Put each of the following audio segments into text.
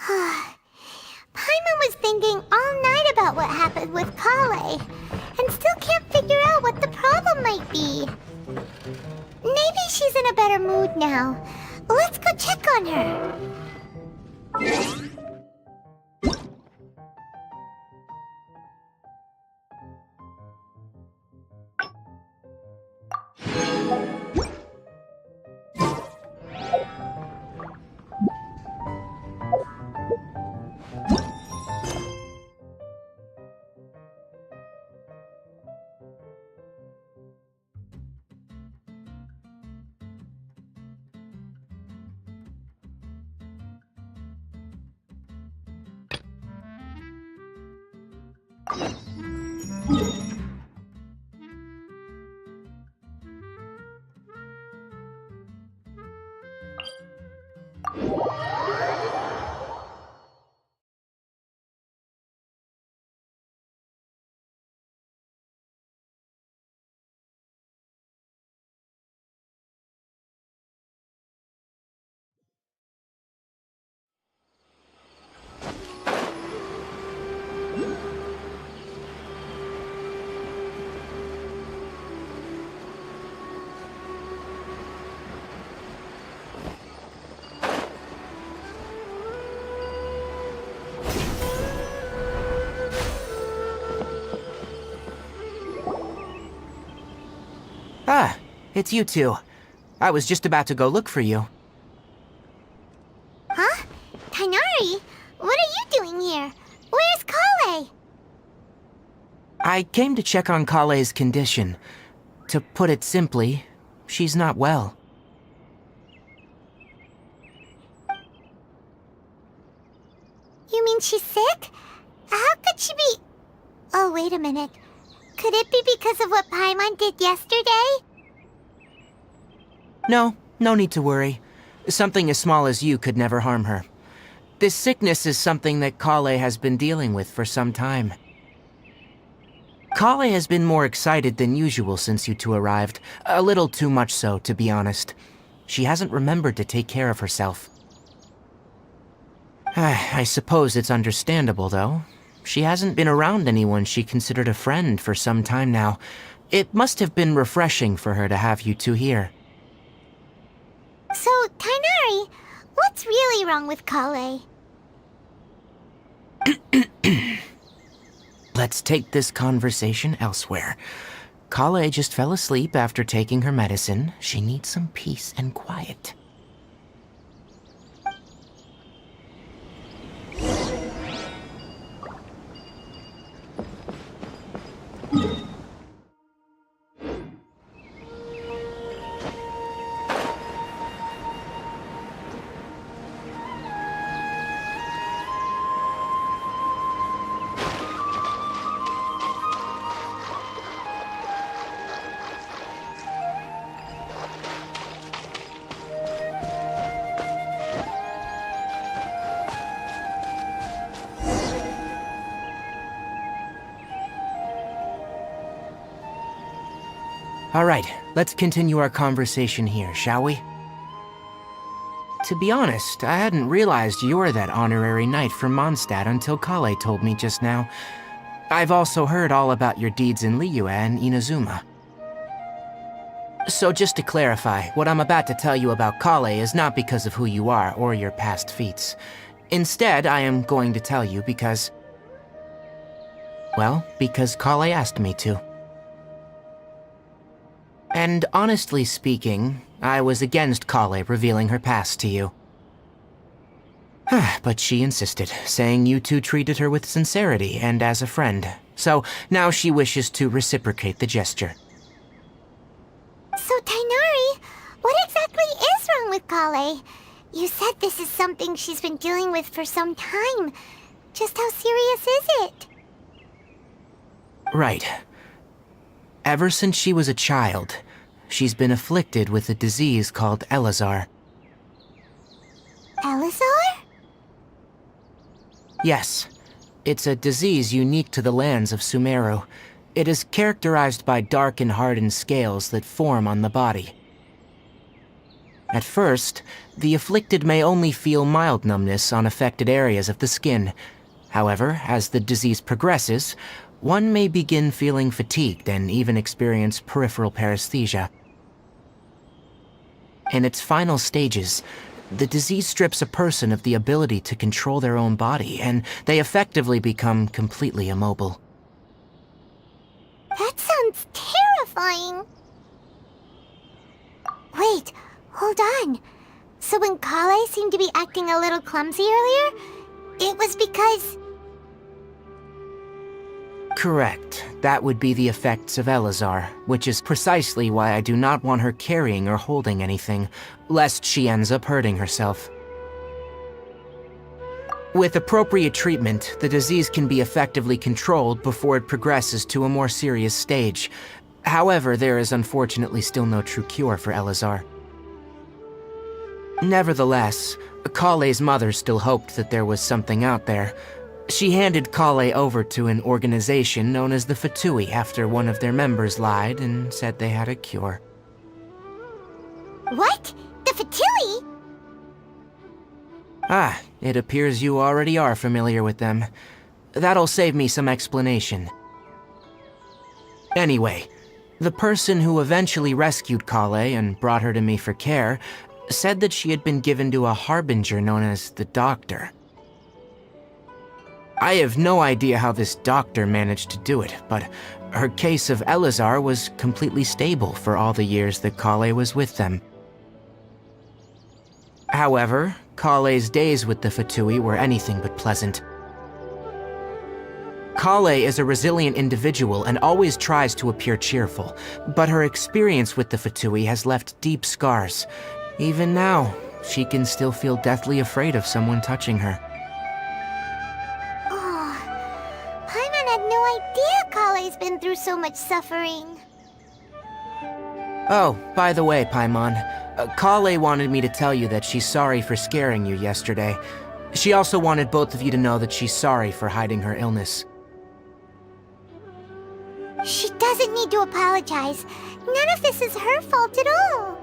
Pаймon was thinking all night about what happened with Collei, and still can't figure out what the problem might be. Maybe she's in a better mood now. Let's go check on her. Ah, it's you two. I was just about to go look for you. Huh? Tighnari? What are you doing here? Where's Collei? I came to check on Collei's condition. To put it simply, she's not well. You mean she's sick? How could she be... Oh, wait a minute. Could it be because of what Paimon did yesterday? No need to worry. Something as small as you could never harm her. This sickness is something that Collei has been dealing with for some time. Collei has been more excited than usual since you two arrived. A little too much so, to be honest. She hasn't remembered to take care of herself. I suppose it's understandable, though. She hasn't been around anyone she considered a friend for some time now. It must have been refreshing for her to have you two here. So, Tighnari, what's really wrong with Collei? Let's take this conversation elsewhere. Collei just fell asleep after taking her medicine. She needs some peace and quiet. All right, let's continue our conversation here, shall we? To be honest, I hadn't realized you're that honorary knight from Mondstadt until Collei told me just now. I've also heard all about your deeds in Liyue and Inazuma. So just to clarify, what I'm about to tell you about Collei is not because of who you are or your past feats. Instead, I am going to tell you because... well, because Collei asked me to. And honestly speaking, I was against Collei revealing her past to you. But she insisted, saying you two treated her with sincerity and as a friend. So now she wishes to reciprocate the gesture. So, Tighnari, what exactly is wrong with Collei? You said this is something she's been dealing with for some time. Just how serious is it? Right. Ever since she was a child, she's been afflicted with a disease called Elazar. Elazar? Yes. It's a disease unique to the lands of Sumeru. It is characterized by dark and hardened scales that form on the body. At first, the afflicted may only feel mild numbness on affected areas of the skin. However, as the disease progresses, one may begin feeling fatigued and even experience peripheral paresthesia. In its final stages, the disease strips a person of the ability to control their own body, and they effectively become completely immobile. That sounds terrifying. Wait, hold on. So when Kale seemed to be acting a little clumsy earlier, it was because... Correct. That would be the effects of Elazar, which is precisely why I do not want her carrying or holding anything, lest she ends up hurting herself. With appropriate treatment, the disease can be effectively controlled before it progresses to a more serious stage. However, there is unfortunately still no true cure for Elazar. Nevertheless, Kale's mother still hoped that there was something out there. She handed Kale over to an organization known as the Fatui after one of their members lied and said they had a cure. What? The Fatui? Ah, it appears you already are familiar with them. That'll save me some explanation. Anyway, the person who eventually rescued Kale and brought her to me for care said that she had been given to a harbinger known as the Doctor. I have no idea how this doctor managed to do it, but her case of Elazar was completely stable for all the years that Kale was with them. However, Kale's days with the Fatui were anything but pleasant. Kale is a resilient individual and always tries to appear cheerful, but her experience with the Fatui has left deep scars. Even now, she can still feel deathly afraid of someone touching her. Pаймon had no idea Kale's been through so much suffering. Oh, by the way, Pаймon, Kale wanted me to tell you that she's sorry for scaring you yesterday. She also wanted both of you to know that she's sorry for hiding her illness. She doesn't need to apologize. None of this is her fault at all.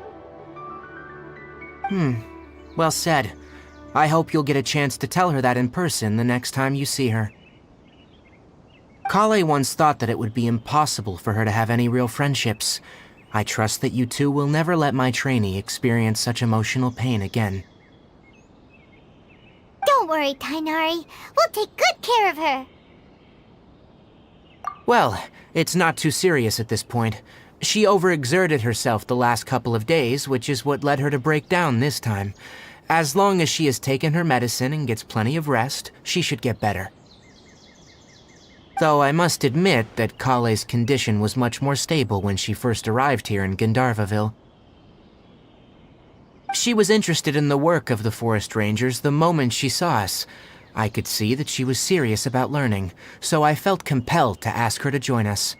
Well said. I hope you'll get a chance to tell her that in person the next time you see her. Kale once thought that it would be impossible for her to have any real friendships. I trust that you two will never let my trainee experience such emotional pain again. Don't worry, Tainari. We'll take good care of her. Well, it's not too serious at this point. She overexerted herself the last couple of days, which is what led her to break down this time. As long as she has taken her medicine and gets plenty of rest, she should get better. Though I must admit that Kale's condition was much more stable when she first arrived here in Gandharvaville. She was interested in the work of the forest rangers the moment she saw us. I could see that she was serious about learning, so I felt compelled to ask her to join us.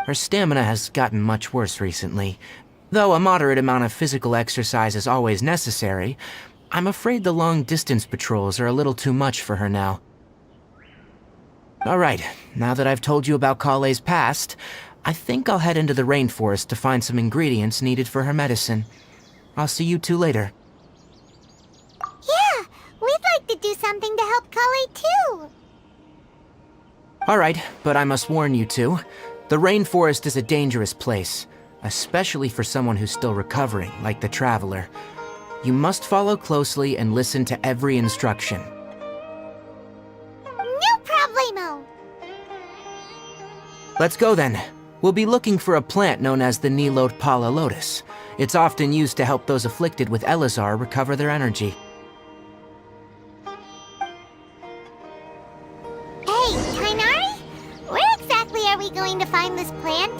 Her stamina has gotten much worse recently. Though a moderate amount of physical exercise is always necessary, I'm afraid the long-distance patrols are a little too much for her now. Alright, now that I've told you about Kale's past, I think I'll head into the rainforest to find some ingredients needed for her medicine. I'll see you two later. Yeah, we'd like to do something to help Kale too. Alright, but I must warn you two. The rainforest is a dangerous place, especially for someone who's still recovering, like the Traveler. You must follow closely and listen to every instruction. No problemo. Let's go then. We'll be looking for a plant known as the Nilotpala lotus. It's often used to help those afflicted with Elazar recover their energy. Hey, Tainari? Where exactly are we going to find this plant?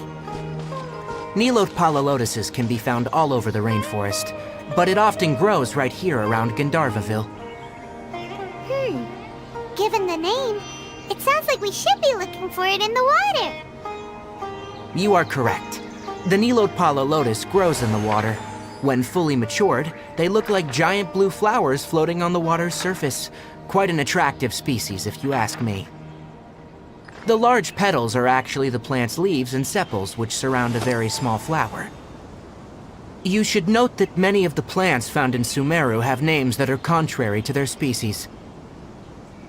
Nilotpala lotuses can be found all over the rainforest, but it often grows right here around Gandharvaville. Given the name, it sounds like we should be looking for it in the water. You are correct. The Nilotpala lotus grows in the water. When fully matured, they look like giant blue flowers floating on the water's surface. Quite an attractive species, if you ask me. The large petals are actually the plant's leaves and sepals, which surround a very small flower. You should note that many of the plants found in Sumeru have names that are contrary to their species.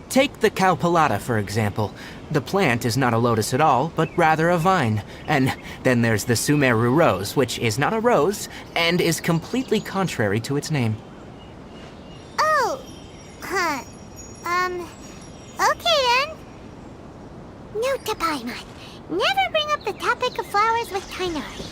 Take the Cowpelata, for example. The plant is not a lotus at all, but rather a vine. And then there's the Sumeru rose, which is not a rose, and is completely contrary to its name. Oh, huh. Okay then. Note to Pаймon. Never bring up the topic of flowers with Tighnari.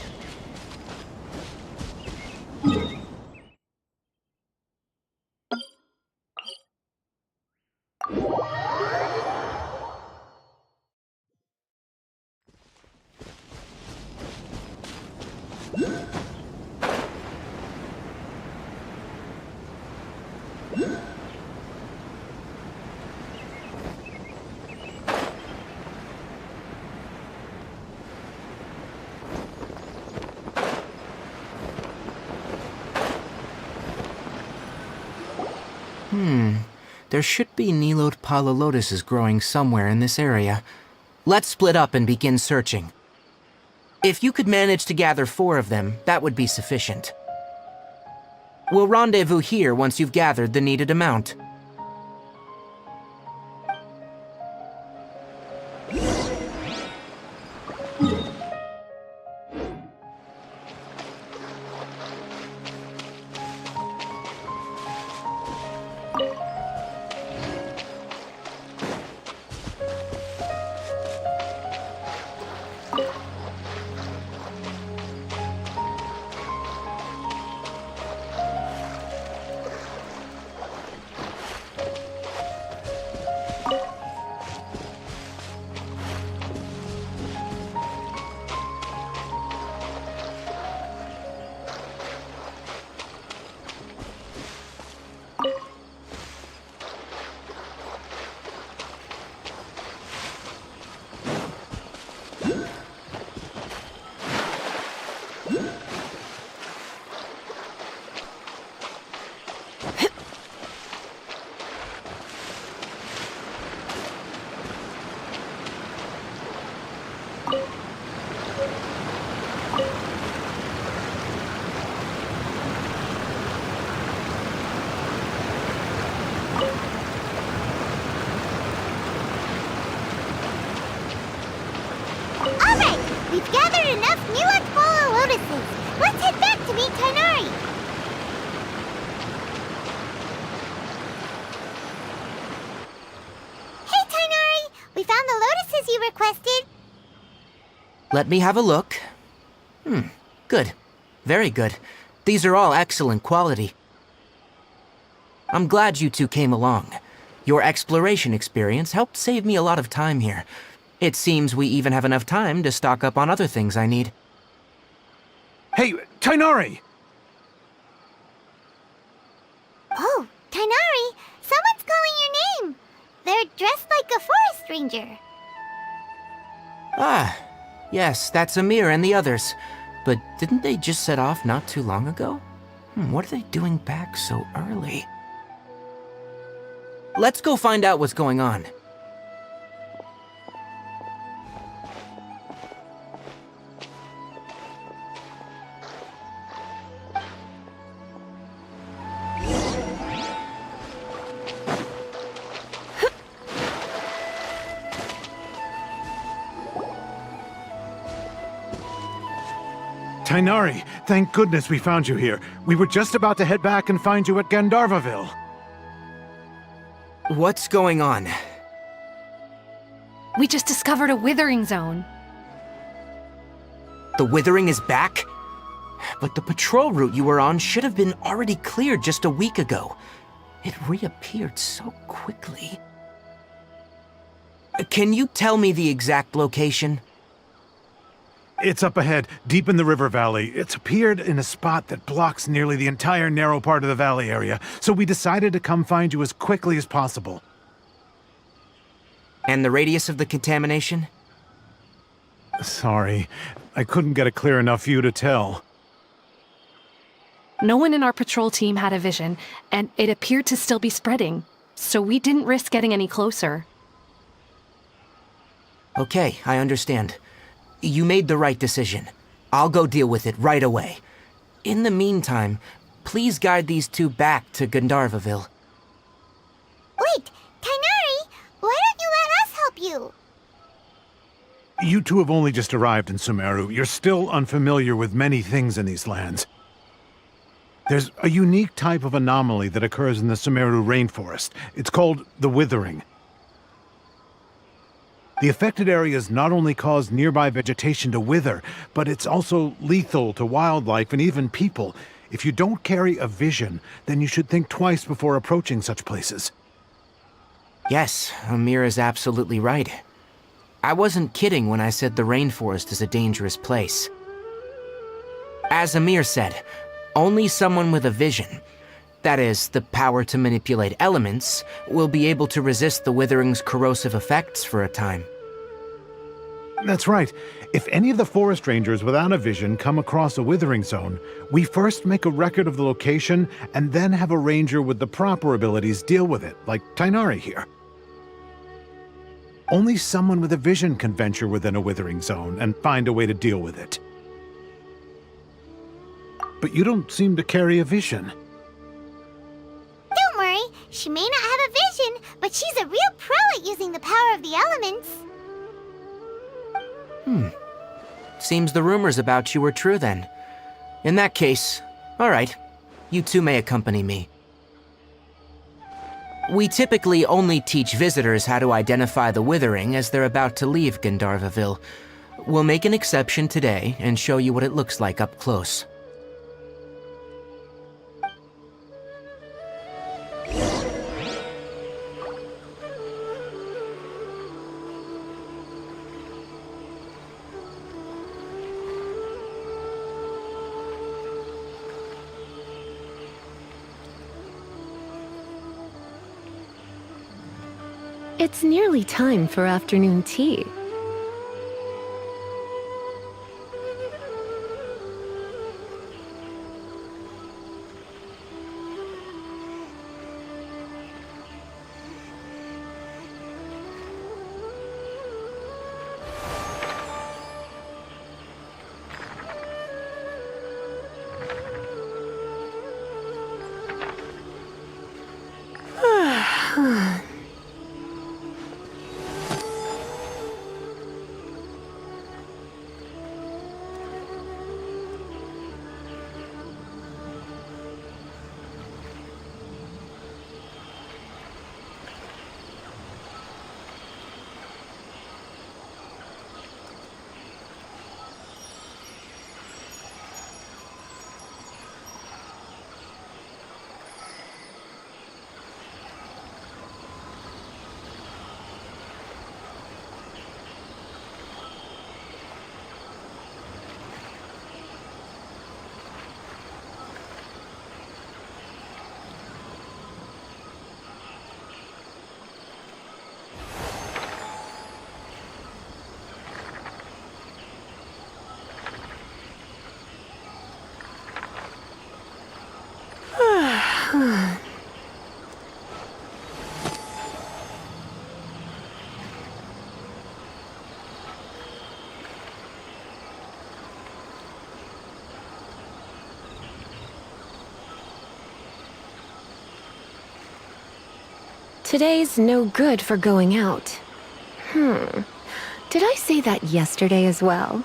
There should be Nilot Pala lotuses growing somewhere in this area. Let's split up and begin searching. If you could manage to gather 4 of them, that would be sufficient. We'll rendezvous here once you've gathered the needed amount. We've gathered enough Nilot Pala lotuses. Let's head back to meet Tighnari. Hey, Tighnari! We found the lotuses you requested. Let me have a look. Good. Very good. These are all excellent quality. I'm glad you two came along. Your exploration experience helped save me a lot of time here. It seems we even have enough time to stock up on other things I need. Hey, Tighnari! Oh, Tighnari! Someone's calling your name! They're dressed like a forest ranger. Ah, yes, that's Amir and the others. But didn't they just set off not too long ago? What are they doing back so early? Let's go find out what's going on. Tighnari, thank goodness we found you here. We were just about to head back and find you at Gandharvaville. What's going on? We just discovered a withering zone. The withering is back? But the patrol route you were on should have been already cleared just a week ago. It reappeared so quickly. Can you tell me the exact location? It's up ahead, deep in the river valley. It's appeared in a spot that blocks nearly the entire narrow part of the valley area, so we decided to come find you as quickly as possible. And the radius of the contamination? Sorry, I couldn't get a clear enough view to tell. No one in our patrol team had a vision, and it appeared to still be spreading, so we didn't risk getting any closer. Okay, I understand. You made the right decision. I'll go deal with it right away. In the meantime, please guide these two back to Gandharvaville. Wait, Kainari, why don't you let us help you? You two have only just arrived in Sumeru. You're still unfamiliar with many things in these lands. There's a unique type of anomaly that occurs in the Sumeru rainforest. It's called the withering. The affected areas not only cause nearby vegetation to wither, but it's also lethal to wildlife and even people. If you don't carry a vision, then you should think twice before approaching such places. Yes, Amir is absolutely right. I wasn't kidding when I said the rainforest is a dangerous place. As Amir said, only someone with a vision, that is, the power to manipulate elements, will be able to resist the withering's corrosive effects for a time. That's right. If any of the forest rangers without a vision come across a withering zone, we first make a record of the location and then have a ranger with the proper abilities deal with it, like Tainari here. Only someone with a vision can venture within a withering zone and find a way to deal with it. But you don't seem to carry a vision. Don't worry, she may not have a vision, but she's a real pro at using the power of the elements. Seems the rumors about you were true then. In that case, all right, you two may accompany me. We typically only teach visitors how to identify the withering as they're about to leave Gandharvaville. We'll make an exception today and show you what it looks like up close. It's nearly time for afternoon tea. Today's no good for going out. Did I say that yesterday as well?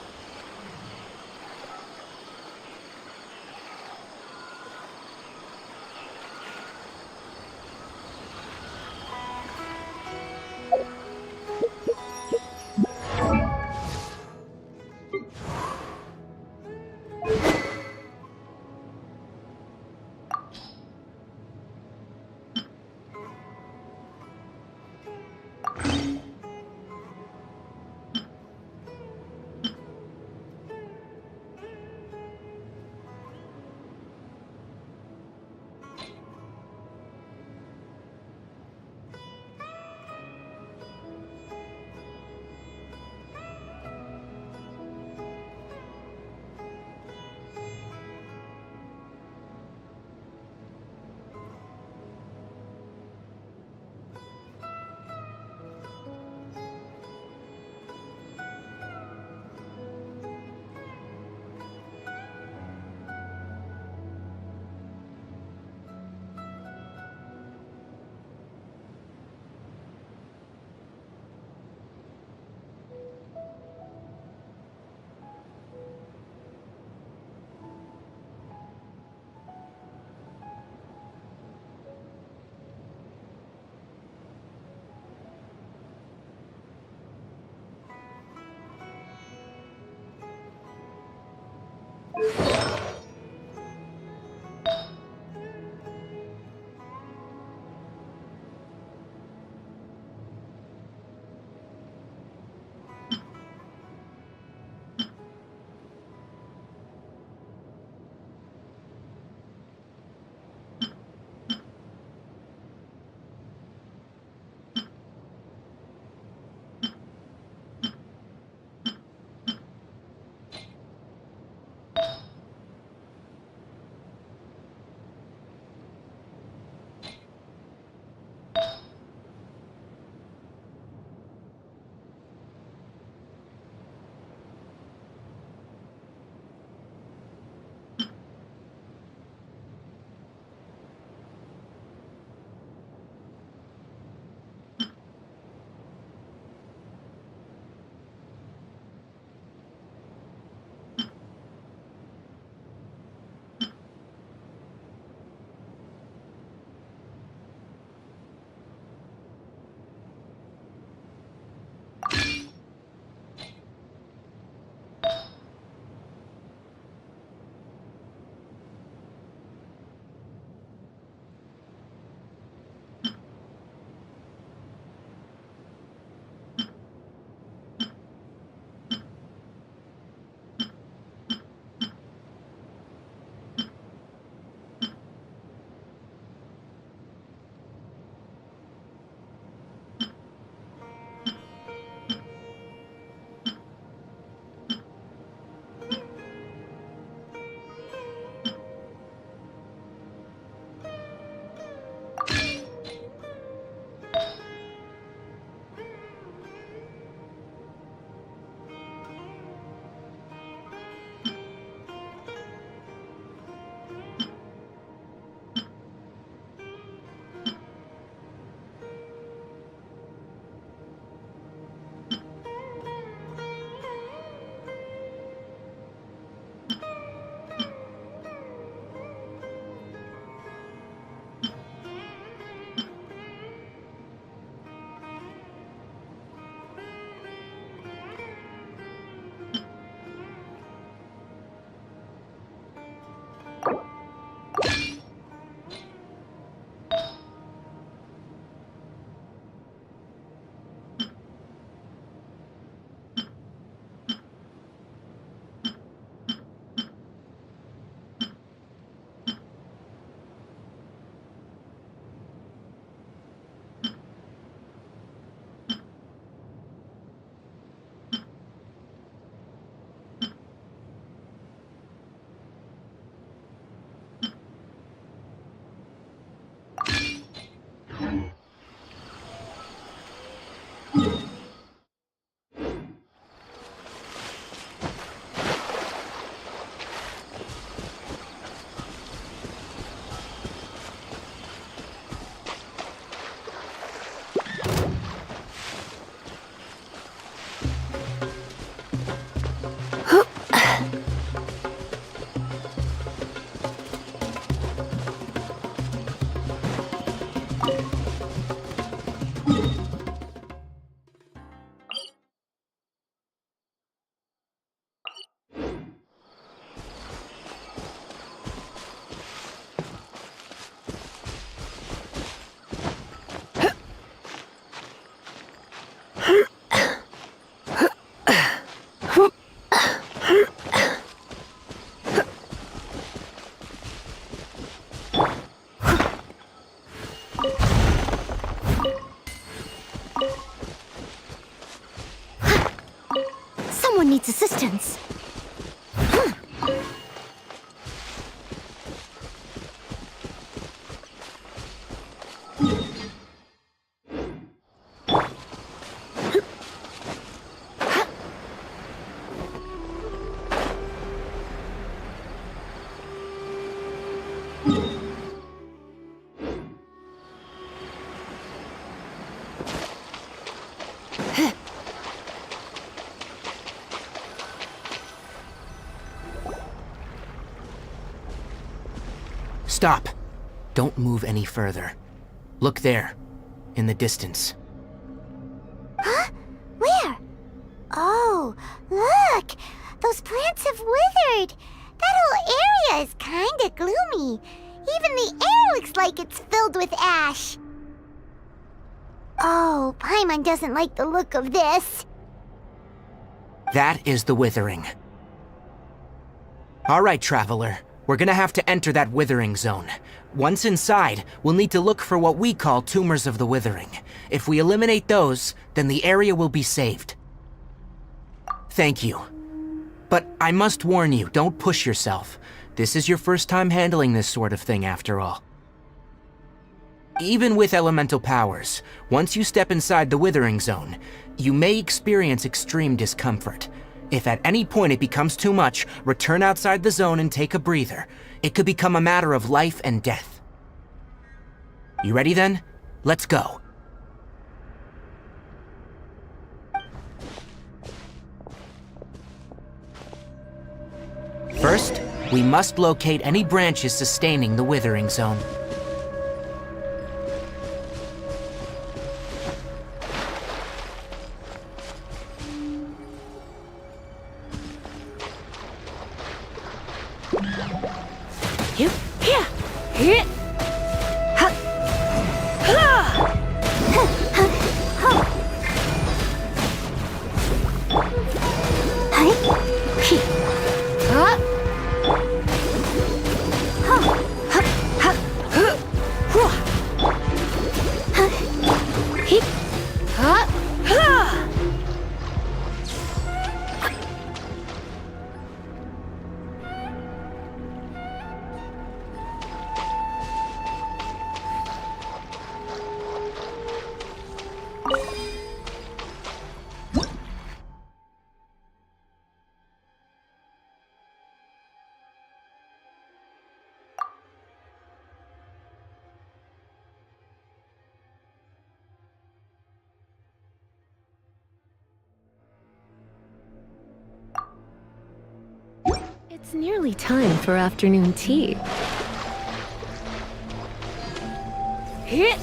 Someone needs assistance. Stop. Don't move any further. Look there, in the distance. Huh? Where? Oh, look! Those plants have withered! area is kinda gloomy. Even the air looks like it's filled with ash. Oh, Paimon doesn't like the look of this. That is the withering. Alright, traveler. We're gonna have to enter that withering zone. Once inside, we'll need to look for what we call tumors of the withering. If we eliminate those, then the area will be saved. Thank you. But I must warn you, don't push yourself. This is your first time handling this sort of thing, after all. Even with elemental powers, once you step inside the withering zone, you may experience extreme discomfort. If at any point it becomes too much, return outside the zone and take a breather. It could become a matter of life and death. You ready then? Let's go. First, we must locate any branches sustaining the withering zone. It's nearly time for afternoon tea. Hit!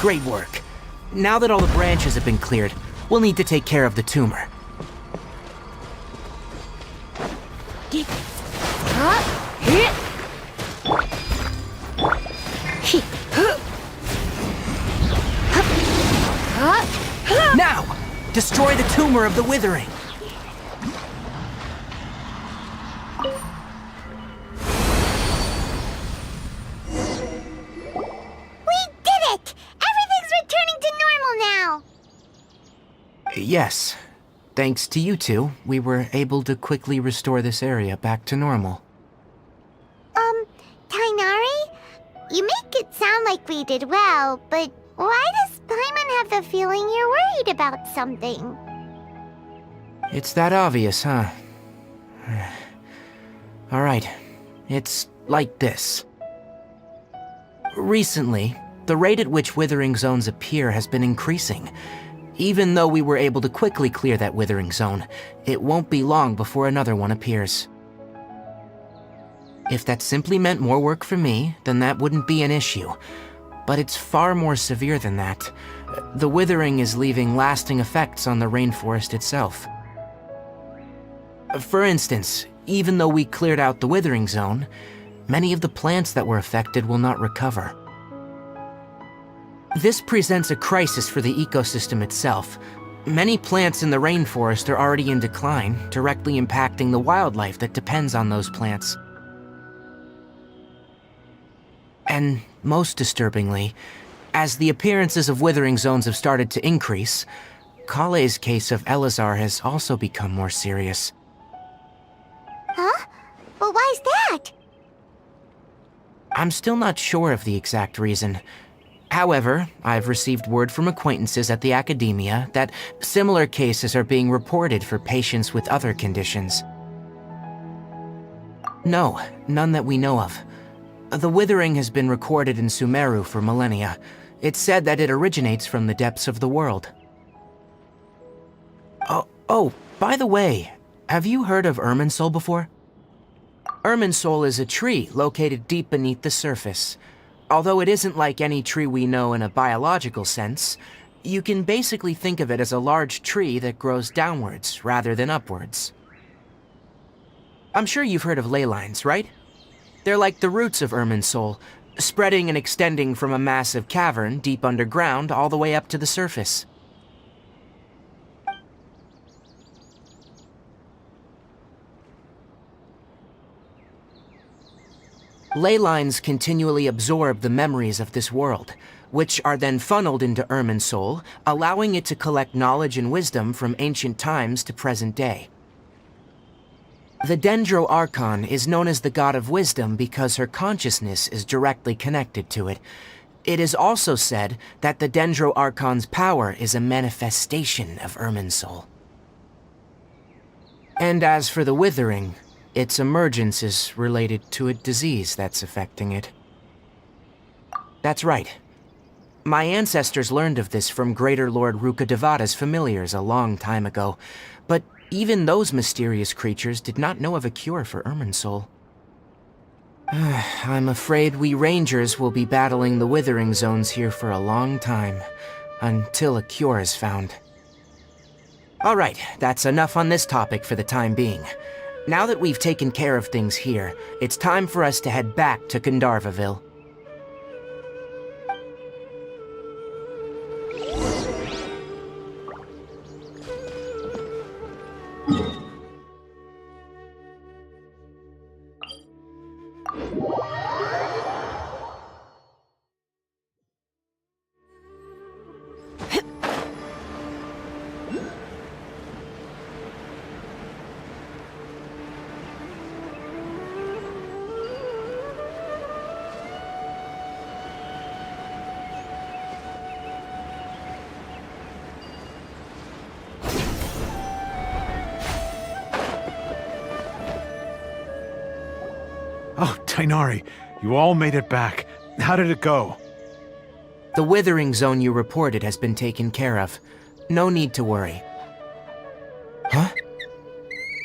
Great work. Now that all the branches have been cleared, we'll need to take care of the tumor. Now, destroy the tumor of the withering. Yes. Thanks to you two, we were able to quickly restore this area back to normal. Tainari? You make it sound like we did well, but why does Pаймon have the feeling you're worried about something? It's that obvious, huh? Alright, it's like this. Recently, the rate at which withering zones appear has been increasing. Even though we were able to quickly clear that withering zone, it won't be long before another one appears. If that simply meant more work for me, then that wouldn't be an issue. But it's far more severe than that. The withering is leaving lasting effects on the rainforest itself. For instance, even though we cleared out the withering zone, many of the plants that were affected will not recover. This presents a crisis for the ecosystem itself. Many plants in the rainforest are already in decline, directly impacting the wildlife that depends on those plants. And most disturbingly, as the appearances of withering zones have started to increase, Colle's case of Elazar has also become more serious. Huh? But why's that? I'm still not sure of the exact reason. However, I've received word from acquaintances at the academia that similar cases are being reported for patients with other conditions. No, none that we know of. The withering has been recorded in Sumeru for millennia. It's said that it originates from the depths of the world. Oh, by the way, have you heard of Irminsul before? Irminsul is a tree located deep beneath the surface. Although it isn't like any tree we know in a biological sense, you can basically think of it as a large tree that grows downwards rather than upwards. I'm sure you've heard of ley lines, right? They're like the roots of Irminsul, spreading and extending from a massive cavern deep underground all the way up to the surface. Ley lines continually absorb the memories of this world, which are then funneled into Irminsul, allowing it to collect knowledge and wisdom from ancient times to present day. The Dendro Archon is known as the god of wisdom because her consciousness is directly connected to it. It is also said that the Dendro Archon's power is a manifestation of Irminsul. And as for the withering, its emergence is related to a disease that's affecting it. That's right. My ancestors learned of this from Greater Lord Rukkhadevata's familiars a long time ago, but even those mysterious creatures did not know of a cure for Irminsul. I'm afraid we rangers will be battling the withering zones here for a long time, until a cure is found. Alright, that's enough on this topic for the time being. Now that we've taken care of things here, it's time for us to head back to Gandharvaville. Oh, Tainari, you all made it back. How did it go? The withering zone you reported has been taken care of. No need to worry. Huh?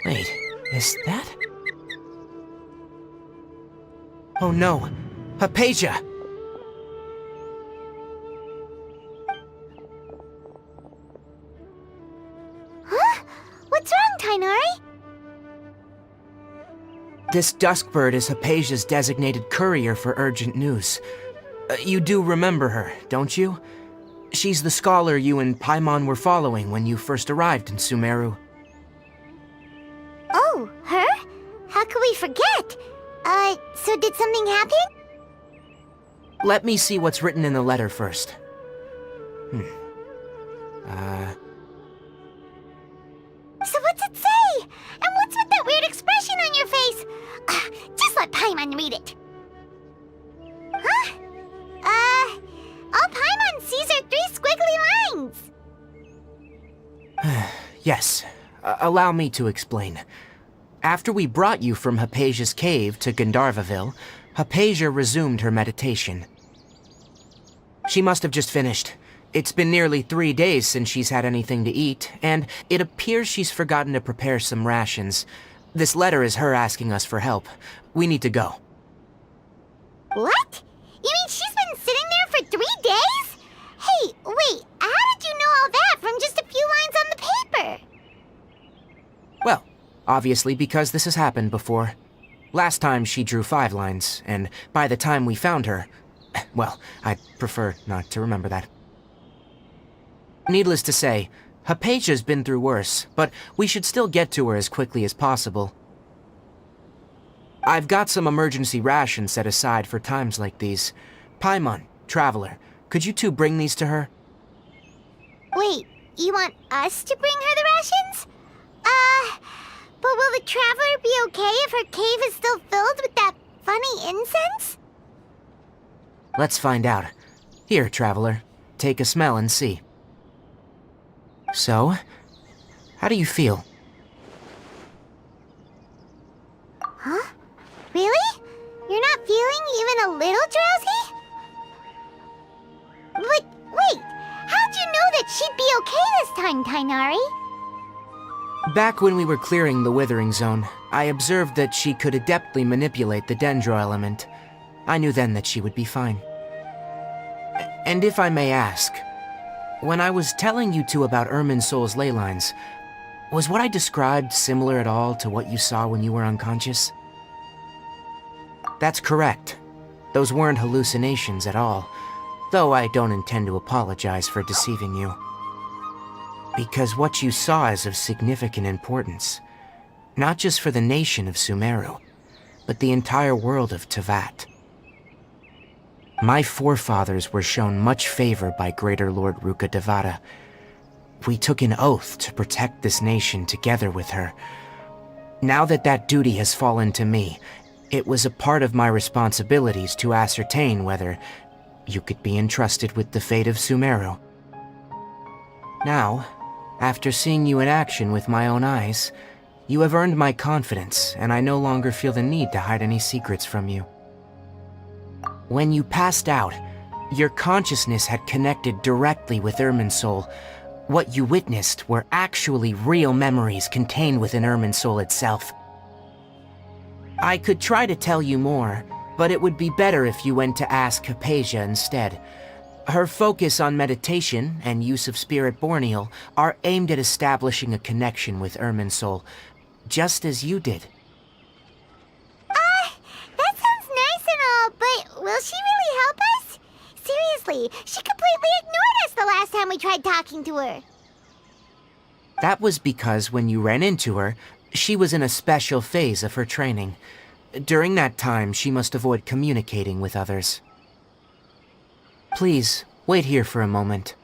Wait, is that? Oh no, Hypatia! Huh? What's wrong, Tainari? This Duskbird is Hypatia's designated courier for urgent news. You do remember her, don't you? She's the scholar you and Pаймон were following when you first arrived in Sumeru. Oh, her? How could we forget? So did something happen? Let me see what's written in the letter first. Yes, allow me to explain. After we brought you from Hypatia's cave to Gandharvaville, Hypatia resumed her meditation. She must have just finished. It's been nearly 3 days since she's had anything to eat, and it appears she's forgotten to prepare some rations. This letter is her asking us for help. We need to go. What? You mean she's been sitting there for 3 days? Hey, wait, how did you know all that from just a few lines on the paper? Well, obviously because this has happened before. Last time she drew 5 lines, and by the time we found her... Well, I'd prefer not to remember that. Needless to say, Hypatia's been through worse, but we should still get to her as quickly as possible. I've got some emergency rations set aside for times like these. Pаймon, Traveler, could you two bring these to her? Wait, you want us to bring her the rations? But will the Traveler be okay if her cave is still filled with that funny incense? Let's find out. Here, Traveler, take a smell and see. So, how do you feel? Huh? Really? You're not feeling even a little drowsy? But wait, how'd you know that she'd be okay this time, Tainari? Back when we were clearing the Withering Zone, I observed that she could adeptly manipulate the Dendro element. I knew then that she would be fine. And if I may ask, when I was telling you two about Irminsul's ley lines, was what I described similar at all to what you saw when you were unconscious? That's correct. Those weren't hallucinations at all, though I don't intend to apologize for deceiving you. Because what you saw is of significant importance, not just for the nation of Sumeru, but the entire world of Teyvat. My forefathers were shown much favor by Greater Lord Rukkhadevata. We took an oath to protect this nation together with her. Now that that duty has fallen to me, it was a part of my responsibilities to ascertain whether you could be entrusted with the fate of Sumeru. Now, after seeing you in action with my own eyes, you have earned my confidence, and I no longer feel the need to hide any secrets from you. When you passed out, your consciousness had connected directly with Irminsul. What you witnessed were actually real memories contained within Irminsul itself. I could try to tell you more, but it would be better if you went to ask Hypatia instead. Her focus on meditation and use of Spirit Borneal are aimed at establishing a connection with Irminsul, just as you did. That sounds nice and all, but will she really help us? Seriously, she completely ignored us the last time we tried talking to her. That was because when you ran into her, she was in a special phase of her training. During that time, she must avoid communicating with others. Please, wait here for a moment.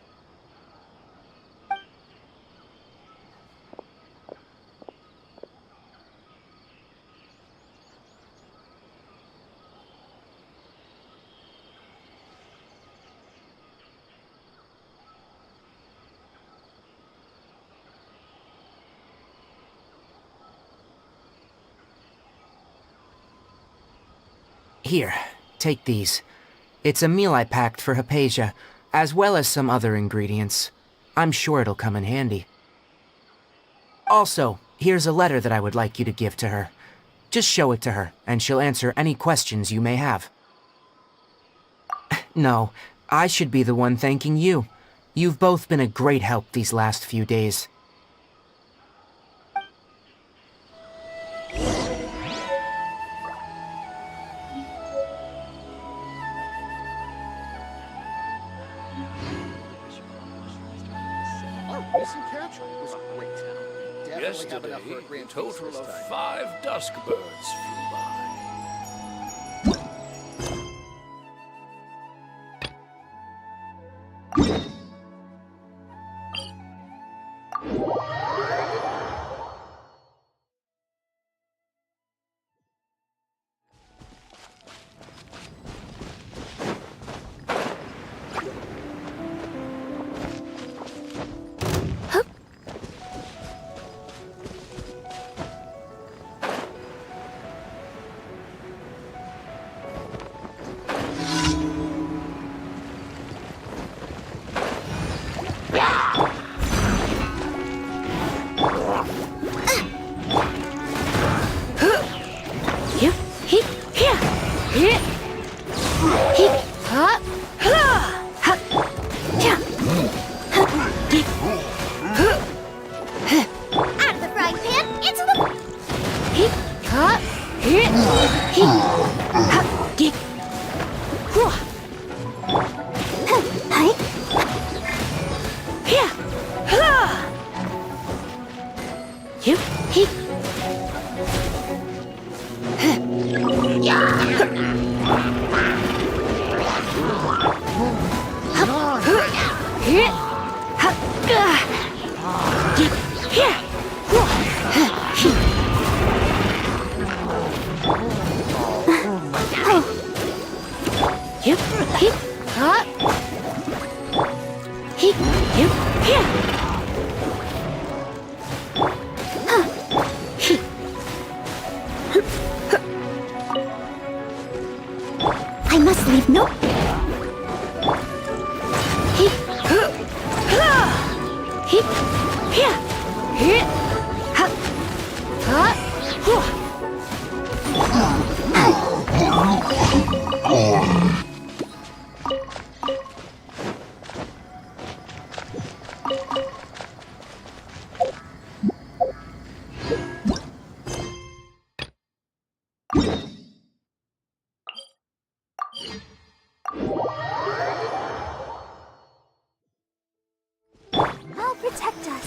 Here, take these. It's a meal I packed for Hypatia, as well as some other ingredients. I'm sure it'll come in handy. Also, here's a letter that I would like you to give to her. Just show it to her, and she'll answer any questions you may have. No, I should be the one thanking you. You've both been a great help these last few days. Yesterday, a total of 5 dusk birds flew by. Out of the frying pan, into the... I must leave no... I'll protect us.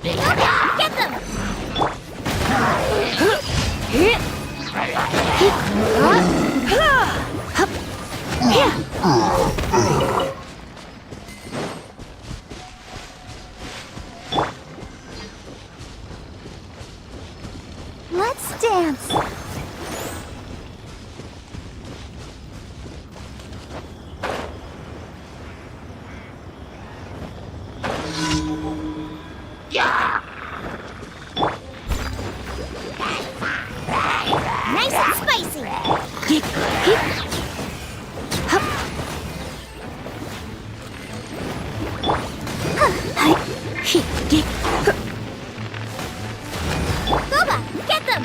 Get them! Let's dance. Nice and spicy. Boba, get them!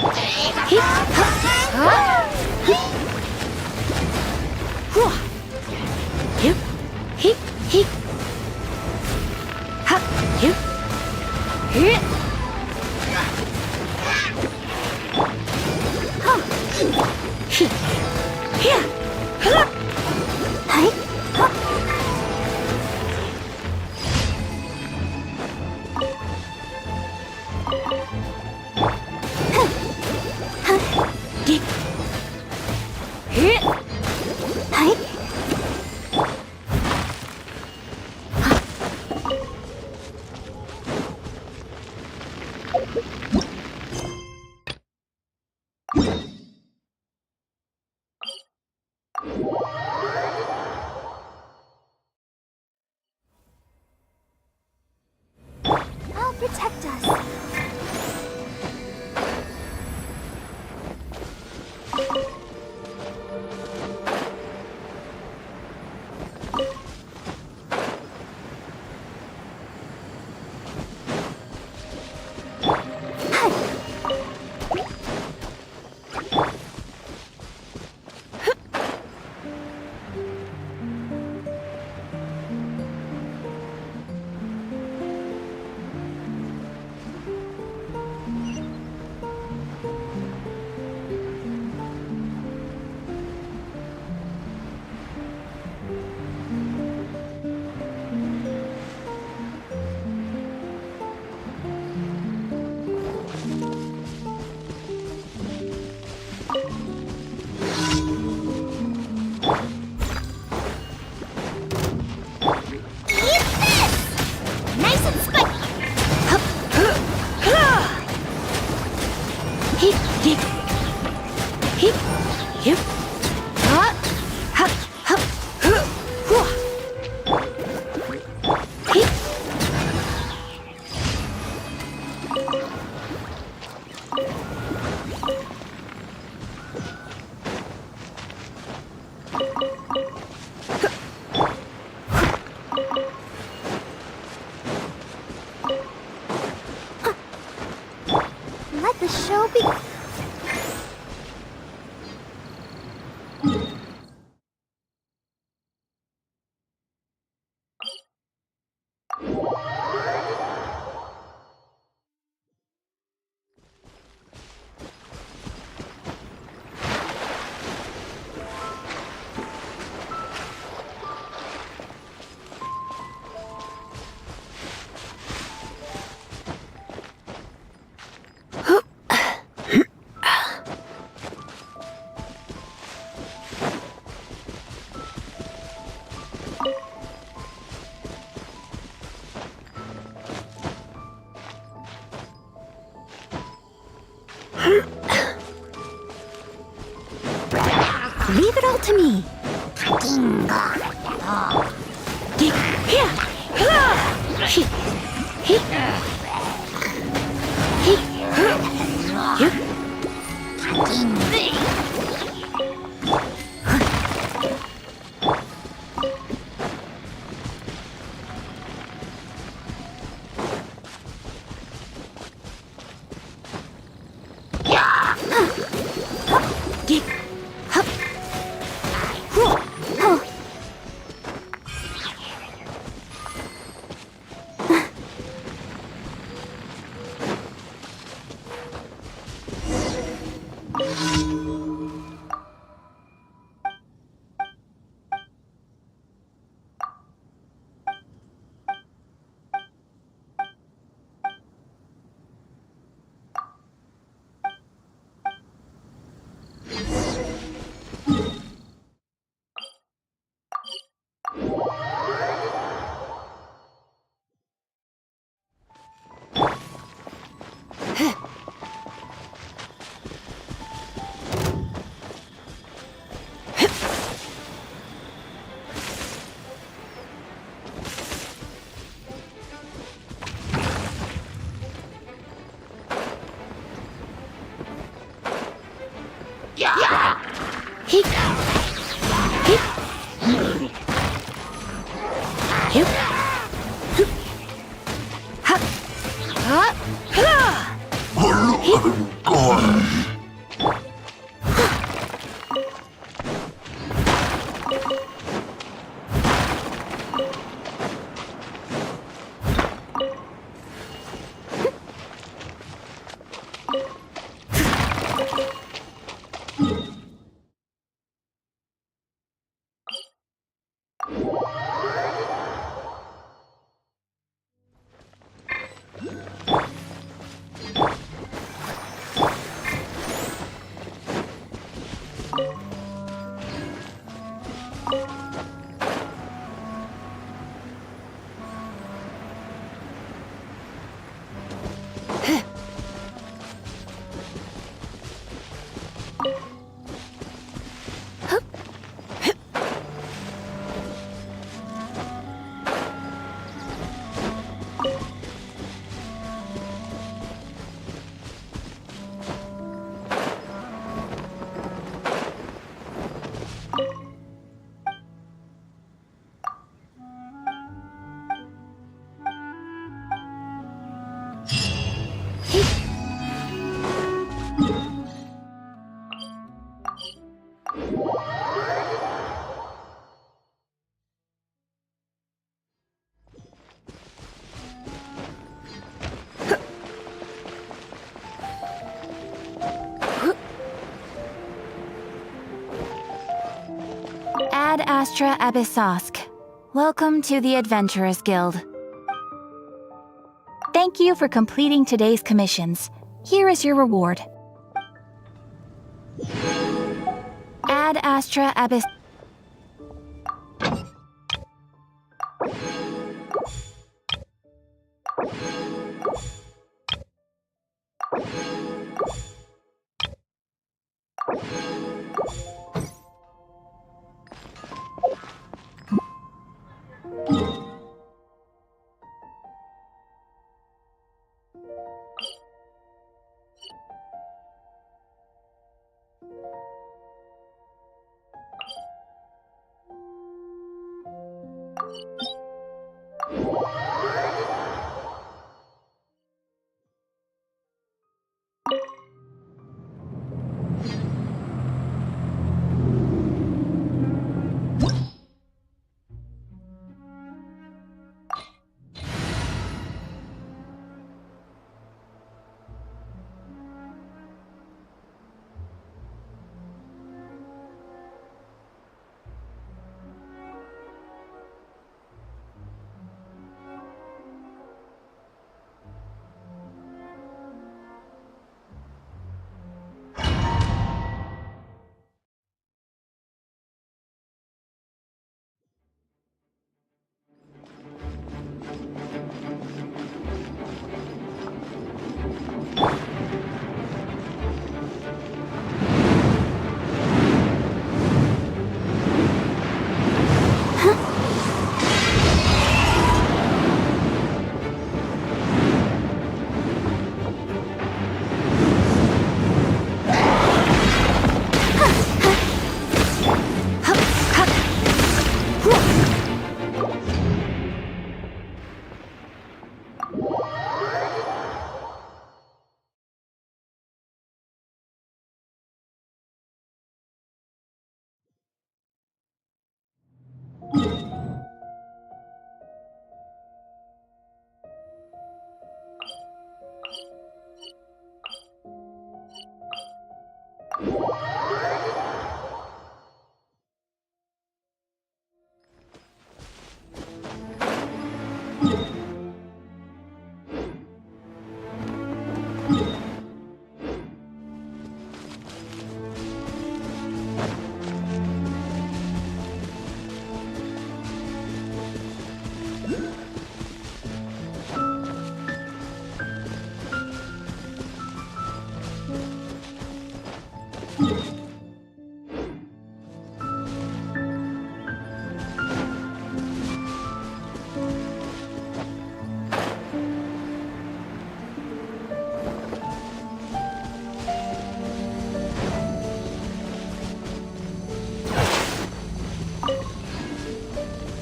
I'll protect us. Let the show be. Leave it all to me. Ad Astra Abyssosk. Welcome to the Adventurers Guild. Thank you for completing today's commissions. Here is your reward. Ad Astra Abyss.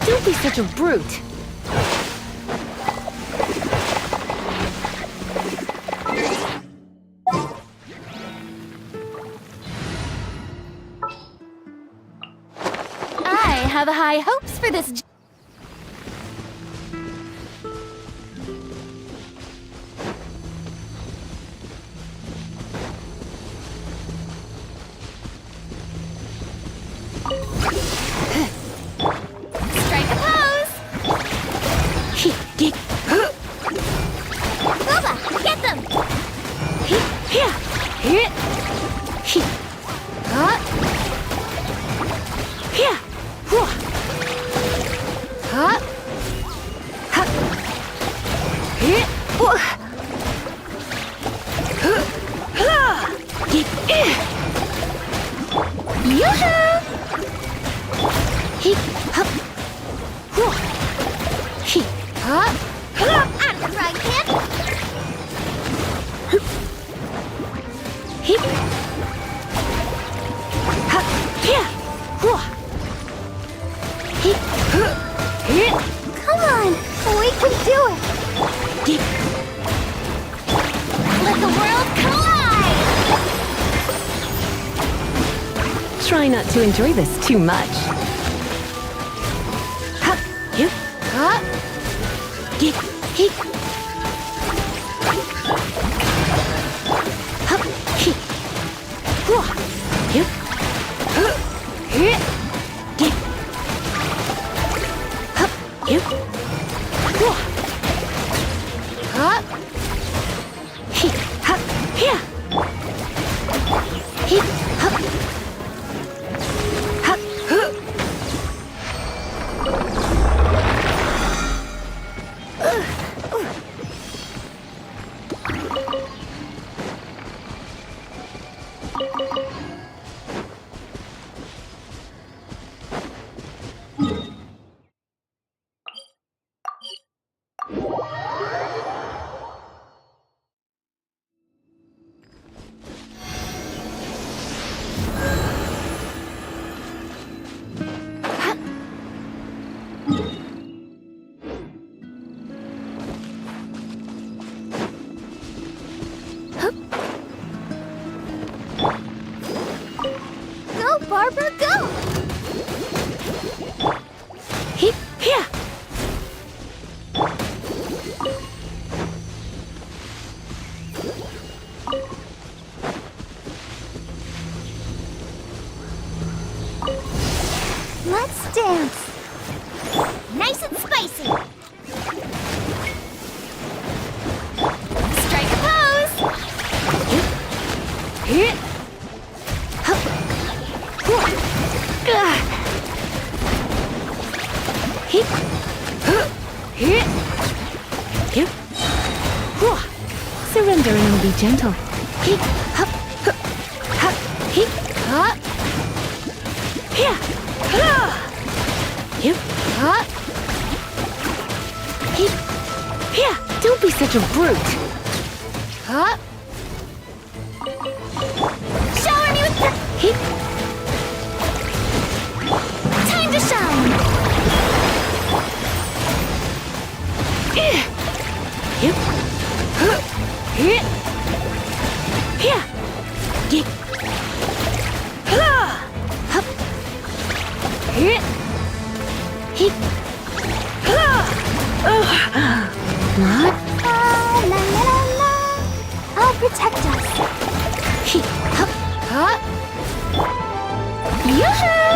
Don't be such a brute. I have high hopes for this. Strike a pose! Bubba, get them! Out of the frying pan! Come on, we can do it! Let the world collide! Try not to enjoy this too much. Go, Barbara, go! Let's dance. Nice and spicy. Strike a pose. Surrender and be gentle. Don't be such a brute. Shower me with time to shine. protect us. Yoo-hoo!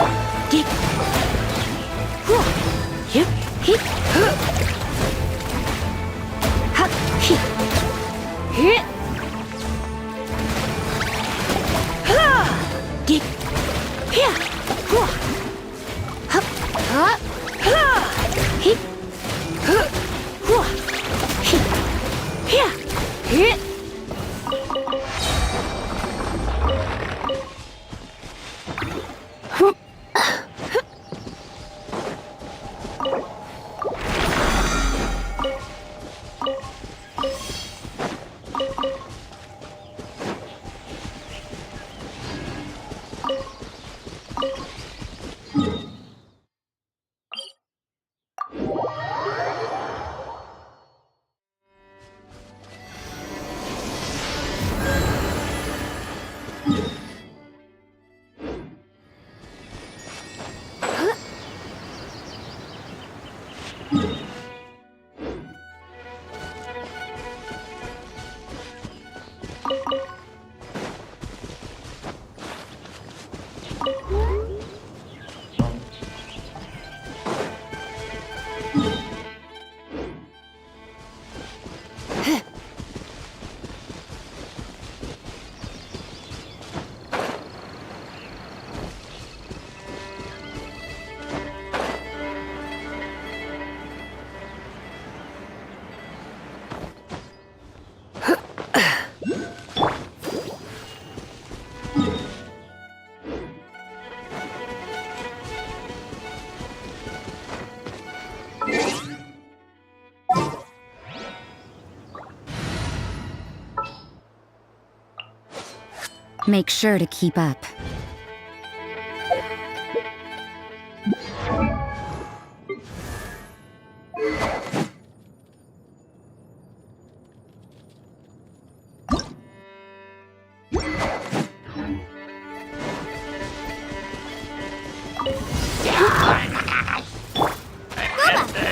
Make sure to keep up.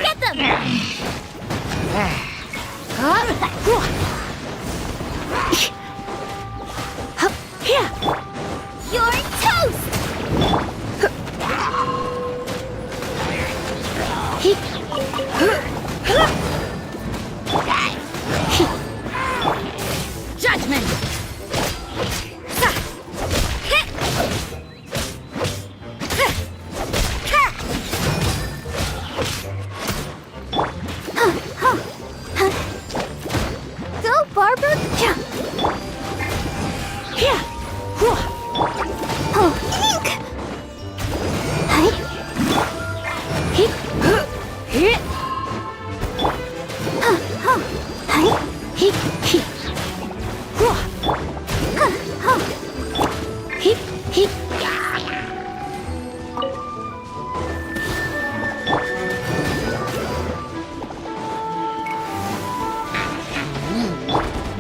Get them! You're toast! Judgment! Go, Barbara! Oh, Ink!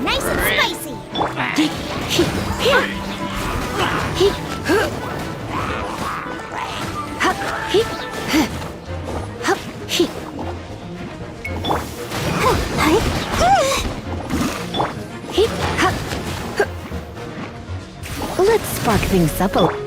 Nice and spicy! Let's spark things up a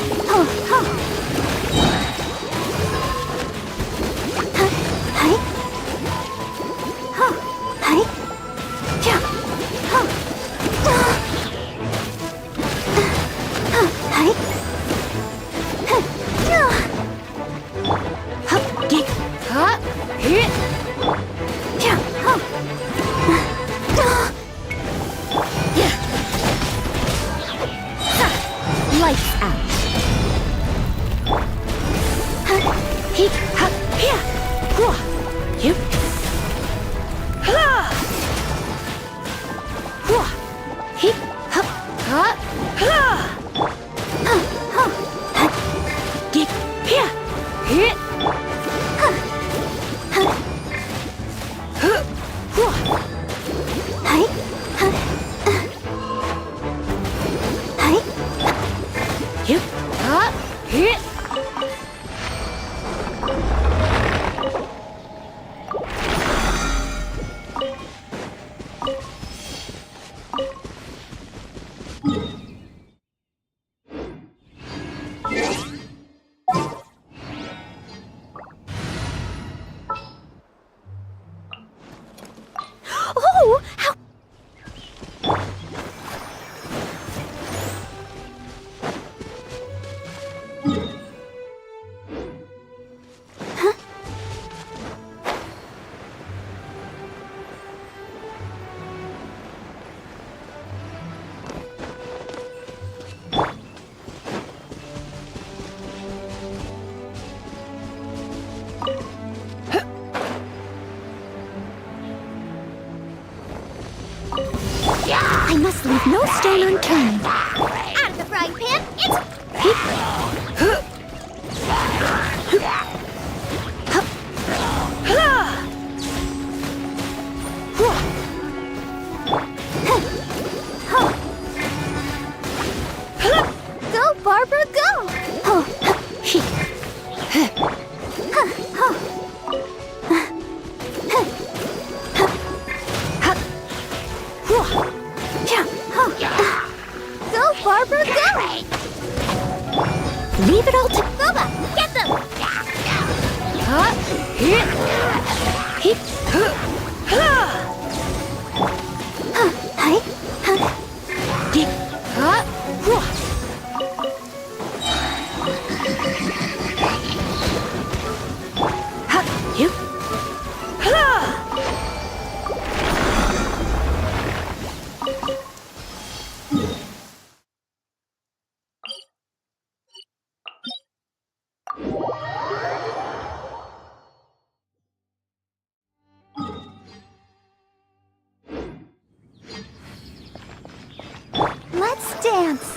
lights out. stone unturned. Out of the frying pan, it's... Go, Barbara, go! Go, Barbara, go! Leave it all to Boba, get them! Let's dance.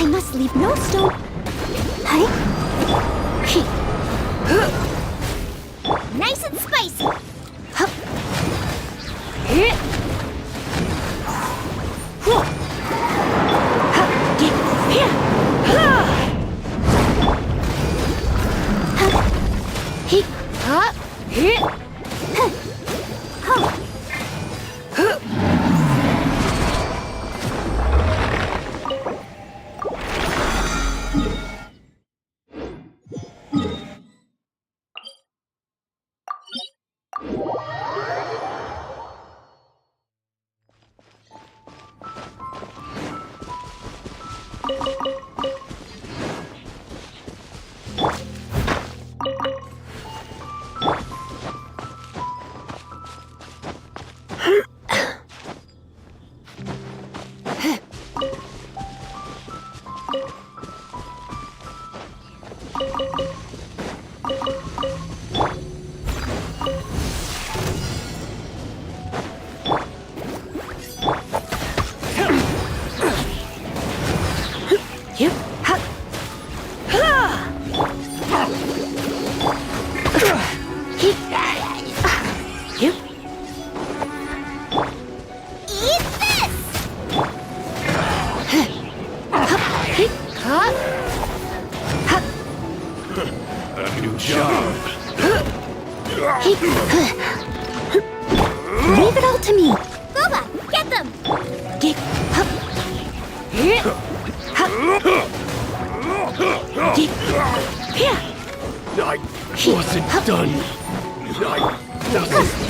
I must leave no stone. Nice and spicy. Good job. Leave it all to me. Boba, get them! I wasn't done. I wasn't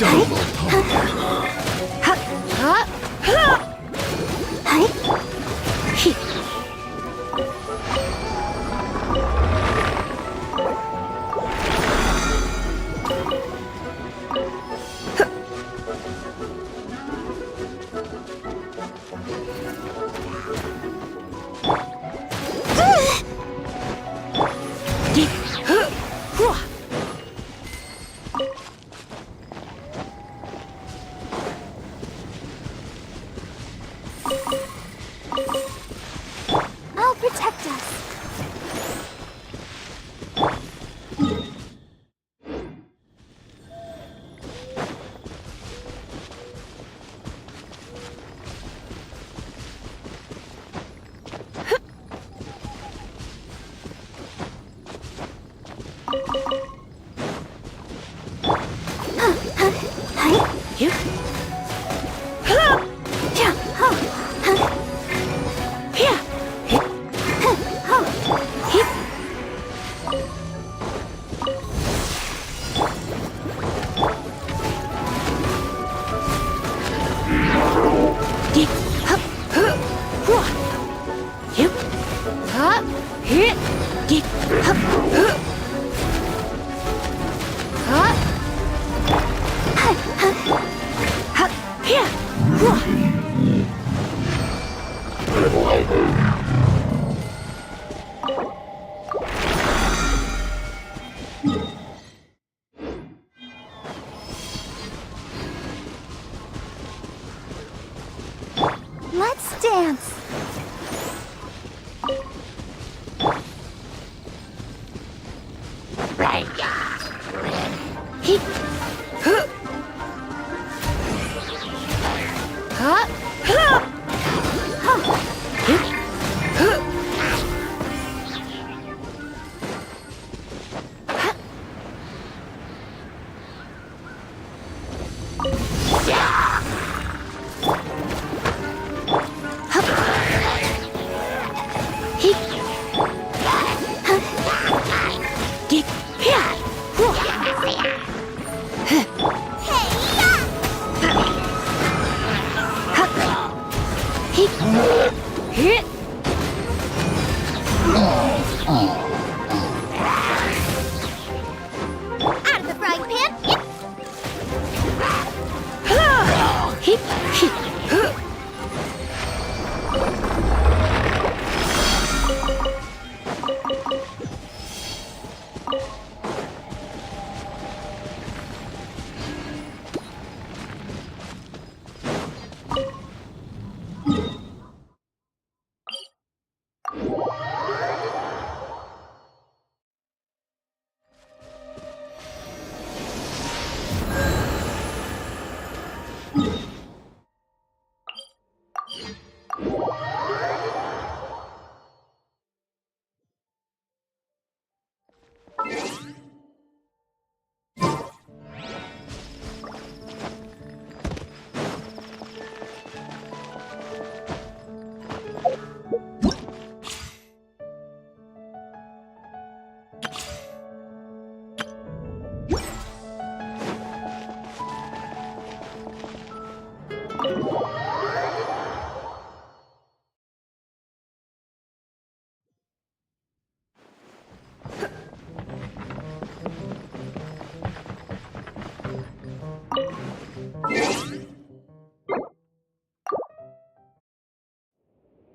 I'll protect us. Let's dance. Hit!